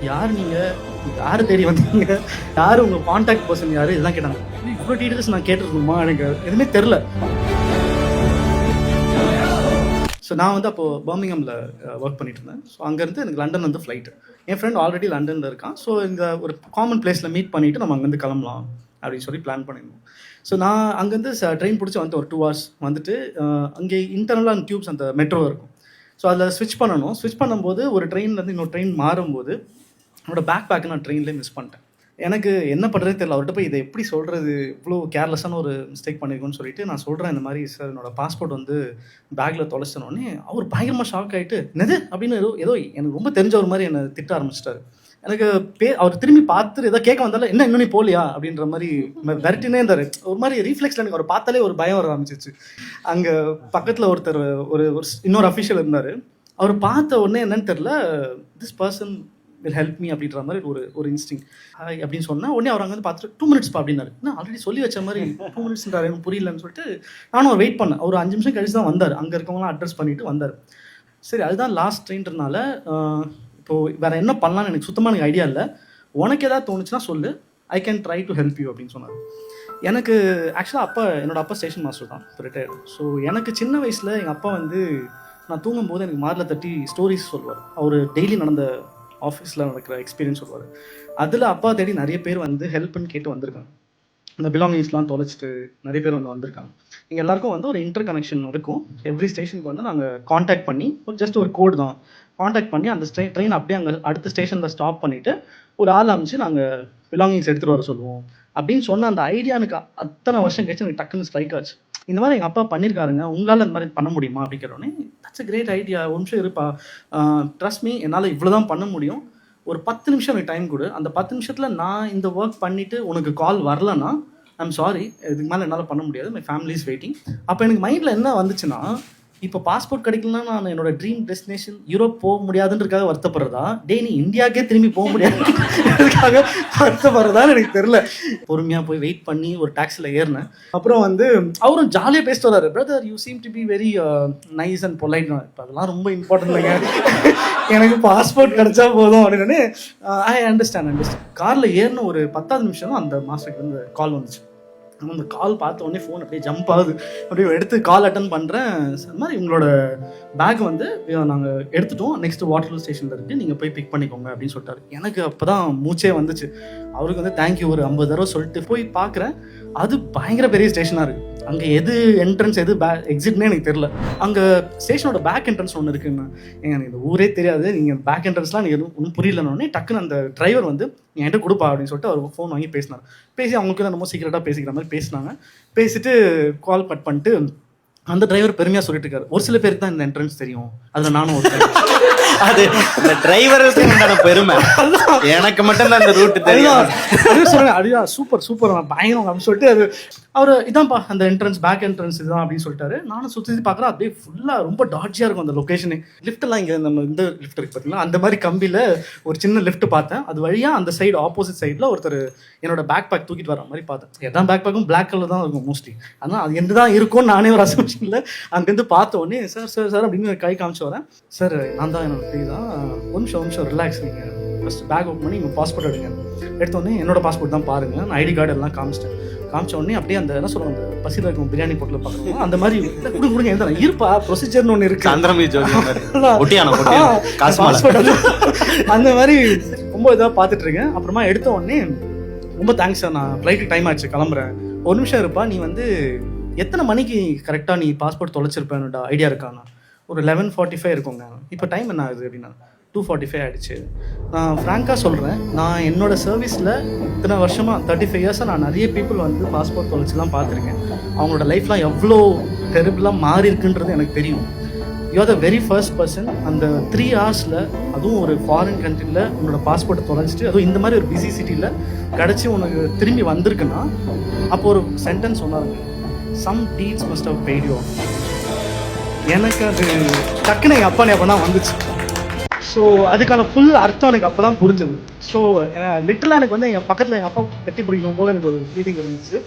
யார் நீங்கள், யார் தேடி வந்தீங்க, யார் உங்கள் கான்டாக்ட் பர்சன் யார், இதெல்லாம் கேட்டாங்க. இவ்வளோ டீட்டெயில்ஸ் நான் கேட்டிருக்கணுமா, எனக்கு எதுவுமே தெரில. ஸோ நான் வந்து அப்போது பர்மிங்ஹாமில் ஒர்க் பண்ணிட்டு இருந்தேன். ஸோ அங்கேருந்து எனக்கு லண்டன் வந்து ஃப்ளைட்டு. என் ஃப்ரெண்ட் ஆல்ரெடி லண்டனில் இருக்கான். ஸோ இங்கே ஒரு காமன் பிளேஸில் மீட் பண்ணிவிட்டு நம்ம அங்கேருந்து கிளம்பலாம் அப்படின்னு சொல்லி பிளான் பண்ணியிருந்தோம். ஸோ நான் அங்கேருந்து ட்ரெயின் பிடிச்சி வந்து ஒரு 2 hours வந்துட்டு அங்கே இன்டர்னலாக டியூப்ஸ் அந்த மெட்ரோ இருக்கும். ஸோ அதில் ஸ்விட்ச் பண்ணணும். ஸ்விட்ச் பண்ணும்போது ஒரு ட்ரெயின்லேருந்து இன்னொரு ட்ரெயின் மாறும்போது என்னோடய பேக் நான் ட்ரெயின்லேயே மிஸ் பண்ணிட்டேன். எனக்கு என்ன பண்ணுறதே தெரியல. அவர்கிட்ட போய் இதை எப்படி சொல்கிறது, இவ்வளோ கேர்லெஸ்ஸான ஒரு மிஸ்டேக் பண்ணியிருக்கோன்னு சொல்லிட்டு நான் சொல்கிறேன், இந்த மாதிரி சார் என்னோடய பாஸ்போர்ட் வந்து பேக்கில் தொலைச்சினோடனே அவர் பயங்கரமாக ஷாக் ஆகிட்டு என்னது அப்படின்னு ஏதோ எனக்கு ரொம்ப தெரிஞ்ச ஒரு மாதிரி என்னை திட்ட ஆரம்பிச்சிட்டாரு. எனக்கு அவர் திரும்பி பார்த்துட்டு ஏதோ கேட்க வந்தாலும் என்ன இன்னும் நீ போலியா அப்படின்ற மாதிரி விரட்டினே இருந்தார். ஒரு மாதிரி ரீஃப்ளெக்ஸில் எனக்கு அவர் பார்த்தாலே ஒரு பயம் வர ஆரம்பிச்சிச்சு. அங்கே பக்கத்தில் ஒருத்தர் ஒரு இன்னொரு அஃபிஷியல் இருந்தார். அவர் பார்த்த உடனே என்னன்னு தெரில, this person will help me அப்படின்ற மாதிரி ஒரு இன்ஸ்டிங் ஹாய் அப்படின்னு சொன்னால் உடனே அவர் அங்கே வந்து பார்த்துட்டு 2 minutes அப்படின்னாரு. நான் ஆல்ரெடி சொல்லி வச்ச மாதிரி 2 minutesன்றாரு, எனக்கு புரியலன்னு சொல்லிட்டு நானும் வெயிட் பண்ணேன். ஒரு 5 நிமிஷம் கழிச்சு தான் வந்தார். அங்கே இருக்கவங்களாம் அட்ரஸ் பண்ணிவிட்டு வந்தார். சரி, அதுதான் லாஸ்ட் ட்ரெயின்றனால இப்போது வேறு என்ன பண்ணலான்னு எனக்கு சுத்தமாக எனக்கு ஐடியா இல்லை. உனக்கு எதாவது தோணுச்சுன்னா சொல்லு, I can try to help you அப்படின்னு சொன்னார். எனக்கு ஆக்சுவலாக என்னோடய அப்பா ஸ்டேஷன் மாஸ்டர் தான், ரிட்டையர்டு. ஸோ எனக்கு சின்ன வயசில் எங்கள் அப்பா வந்து நான் தூங்கும்போது எனக்கு மாரில் தட்டி ஸ்டோரிஸ் சொல்லுவார். அவர் டெய்லி நடந்த ஆஃபீஸில் நடக்கிற எக்ஸ்பீரியன்ஸ் சொல்லுவார். அதில் அப்பா தேடி நிறைய பேர் வந்து ஹெல்ப்னு கேட்டு வந்திருக்காங்க. இந்த பிலாங்கிங்ஸ்லாம் தொலைச்சிட்டு நிறைய பேர் வந்திருக்காங்க. எங்கள் எல்லாருக்கும் வந்து ஒரு இன்டர் கனெக்ஷன் இருக்கும். எவ்ரி ஸ்டேஷனுக்கு வந்து நாங்கள் காண்டாக்ட் பண்ணி ஜஸ்ட் ஒரு கோடு தான் காண்டாக்ட் பண்ணி அந்த ட்ரெயின் அப்படியே அங்கே அடுத்த ஸ்டேஷனில் ஸ்டாப் பண்ணிவிட்டு ஒரு ஆள் அமைச்சு நாங்கள் பிலாங்கிங்ஸ் எடுத்துகிட்டு வர சொல்லுவோம் அப்படின்னு சொன்ன அந்த ஐடியா எனக்கு அத்தனை வருஷம் கழிச்சு எனக்கு டக்குன்னு ஸ்ட்ரைக் ஆச்சு. இந்த மாதிரி எங்கள் அப்பா பண்ணியிருக்காருங்க, உங்களால் இந்த மாதிரி பண்ண முடியுமா அப்படின்னு கேட்டோடனே தட்ஸ் அ கிரேட் ஐடியா, ஒரு நிமிஷம் இருப்பா, ட்ரஸ்ட் மீ, என்னால் இவ்வளோ தான் பண்ண முடியும், ஒரு 10 நிமிஷம் எனக்கு டைம் கொடு, அந்த 10 நிமிஷத்தில் நான் இந்த ஒர்க் பண்ணிவிட்டு உனக்கு கால் வரலன்னா ஐம் சாரி, இதுக்கு மேலே என்னால் பண்ண முடியாது, மை ஃபேமிலி இஸ் வெயிட்டிங். அப்போ எனக்கு மைண்டில் என்ன வந்துச்சுன்னா, இப்போ பாஸ்போர்ட் கிடைக்கலன்னா நான் என்னோட ட்ரீம் டெஸ்டினேஷன் யூரோப் போக முடியாதுன்றதுக்காக வருத்தப்படுறதா, டே நீ இந்தியாவுக்கே திரும்பி போக முடியாதுக்காக வருத்தப்படுறதான்னு எனக்கு தெரியல. பொறுமையாக போய் வெயிட் பண்ணி ஒரு டாக்ஸியில் ஏறினேன். அப்புறம் வந்து அவரும் ஜாலியாக பேசிட்டு வர்றாரு, brother you seem to be very nice and polite. இப்போ அதெல்லாம் ரொம்ப இம்பார்ட்டன்ட் இல்லைங்க, எனக்கு பாஸ்போர்ட் கிடைச்சா போதும் அப்படின்னு. I understand. காரில் ஏறின ஒரு 10வது நிமிஷம் தான் அந்த மாஸ்டருக்கு வந்து கால் வந்துச்சு. அந்த கால் பார்த்த உடனே ஃபோன் அப்படியே ஜம்ப் ஆகுது. அப்படியே எடுத்து கால் அட்டன் பண்ணுறேன். அது மாதிரி உங்களோட பேக் வந்து நாங்கள் எடுத்துட்டோம், நெக்ஸ்ட் வாட்டர்லூ ஸ்டேஷனில் இருக்குது, நீங்கள் போய் பிக் பண்ணிக்கோங்க அப்படின்னு சொல்லிட்டாரு. எனக்கு அப்போ தான் மூச்சே வந்துச்சு. அவருக்கு வந்து தேங்க்யூ ஒரு 50 தடவை சொல்லிட்டு போய் பார்க்குறேன். அது பயங்கர பெரிய ஸ்டேஷனாக இருக்குது. அங்கே எது என்ட்ரன்ஸ் எது எக்ஸிட்னே எனக்கு தெரில. அங்கே ஸ்டேஷனோட பேக் என்ட்ரன்ஸ் ஒன்று இருக்குங்க. எனக்கு இந்த ஊரே தெரியாது, நீங்கள் பேக் என்ட்ரன்ஸ்லாம் எனக்கு எதுவும் ஒன்றும் புரியலன்னொடனே டக்குன்னு அந்த டிரைவர் வந்து என்கிட்ட கொடுப்பா அப்படின்னு சொல்லிட்டு அவர் ஃபோன் வாங்கி பேசினார். பேசி அவங்களுக்கு நம்ம சீக்கிரட்டாக பேசிக்கிற மாதிரி பேசினாங்க. பேசிட்டு கால் கட் பண்ணிட்டு அந்த டிரைவர் பெருமையாக சொல்லிட்டு இருக்காரு, ஒரு சில பேருக்கு தான் இந்த என்ட்ரன்ஸ் தெரியும், அதில் நானும் ஒரு அது இந்த டிரைவருக்கு உண்டான பெருமை, எனக்கு மட்டும் தான் அந்த ரூட் தெரியும் அப்படின்னு சொல்லுங்க. அதுதான் சூப்பர் பயங்கரம் அப்படின்னு சொல்லிட்டு அது அவர் இதான்ப்பா அந்த என்ட்ரன்ஸ் பேக் என்ட்ரன்ஸ் இதுதான் அப்படின்னு சொல்லிட்டாரு. நானும் சுற்றி பார்க்குறேன், அப்படியே ஃபுல்லாக ரொம்ப டார்ஜியாக இருக்கும் அந்த லொக்கேஷனே. லிஃப்ட்டெல்லாம் இங்கே நம்ம இந்த லிஃப்ட் இருக்குது பார்த்தீங்கன்னா, அந்த மாதிரி கம்பியில் ஒரு சின்ன லிஃப்ட் பார்த்தேன். அது வழியாக அந்த சைடு ஆப்போசிட் சைடில் ஒருத்தர் என்னோட பேக் தூக்கிட்டு வர மாதிரி பார்த்தேன். எல்லாம் பேக்கும் பிளாக் கலர் தான் இருக்கும் மோஸ்ட்லி. ஆனால் அது எந்த தான் இருக்கும்னு நானே ஒரு அசம்ஷனில் அங்கேருந்து பார்த்த உடனே சார் அப்படின்னு கை காமிச்சு வரேன். சார் நான் தான் என்னோட தான் ஒரு நிமிஷம் ரிலாக்ஸ், நீங்கள் ஃபஸ்ட்டு பேக் ஓப்பன் பண்ணி நீங்கள் பாஸ்போர்ட் எடுங்க. எடுத்தோடனே என்னோட பாஸ்போர்ட் தான் பாருங்கள், நான் ஐடி கார்டு எல்லாம் காமிச்சிட்டேன். காமிச்ச உடனே அப்படியே அந்த என்ன சொல்லுவாங்க, அந்த பசியில் இருக்கும் பிரியாணி பொட்டில் பார்க்கணும் அந்த மாதிரி கொடுங்க எழுத இருப்பா ப்ரொசீஜர்னு ஒன்று இருக்குது அந்த மாதிரி ரொம்ப இதாக பார்த்துட்டு இருக்கேன். அப்புறமா எடுத்த உடனே ரொம்ப தேங்க்ஸ் சார், நான் ஃப்ளைட்டு டைம் ஆச்சு கிளம்புறேன், ஒரு நிமிஷம் இருப்பா, நீ வந்து எத்தனை மணிக்கு கரெக்டாக நீ பாஸ்போர்ட் தொலைச்சிருப்பேன்னு ஐடியா இருக்காண்ணா? ஒரு 11:45 இருக்குங்க. இப்போ டைம் என்ன ஆகுது அப்படின்னா 2:45 ஆகிடுச்சு. நான் ஃப்ராங்காக சொல்கிறேன், நான் என்னோடய சர்வீஸில் இத்தனை வருஷமாக 35 இயர்ஸாக நான் நிறைய பீப்புள் வந்து பாஸ்போர்ட் தொலைச்சிலாம் பார்த்துருக்கேன். அவங்களோட லைஃப்லாம் எவ்வளோ டெரிபிளாக மாறி இருக்குன்றது எனக்கு தெரியும். You are the very first person அந்த 3 hours அதுவும் ஒரு ஃபாரின் கண்ட்ரியில் உன்னோட பாஸ்போர்ட்டை தொலைச்சிட்டு அதுவும் இந்த மாதிரி ஒரு பிஸி சிட்டியில் கிடச்சி உனக்கு திரும்பி வந்திருக்குன்னா அப்போ ஒரு சென்டென்ஸ் சொன்னாருங்க, some deeds must have paid you. எனக்கு அது டக்குன்னு எங்கள் அப்பா அப்போ தான் வந்துச்சு. ஸோ அதுக்கான ஃபுல் அர்த்தம் எனக்கு அப்போ தான் புரிஞ்சது. ஸோ லிட்டலாக எனக்கு வந்து என் பக்கத்தில் எங்கள் அப்பா கட்டி பிடிக்கணும் போது எனக்கு ஒரு ஃபீலிங் இருந்துச்சு.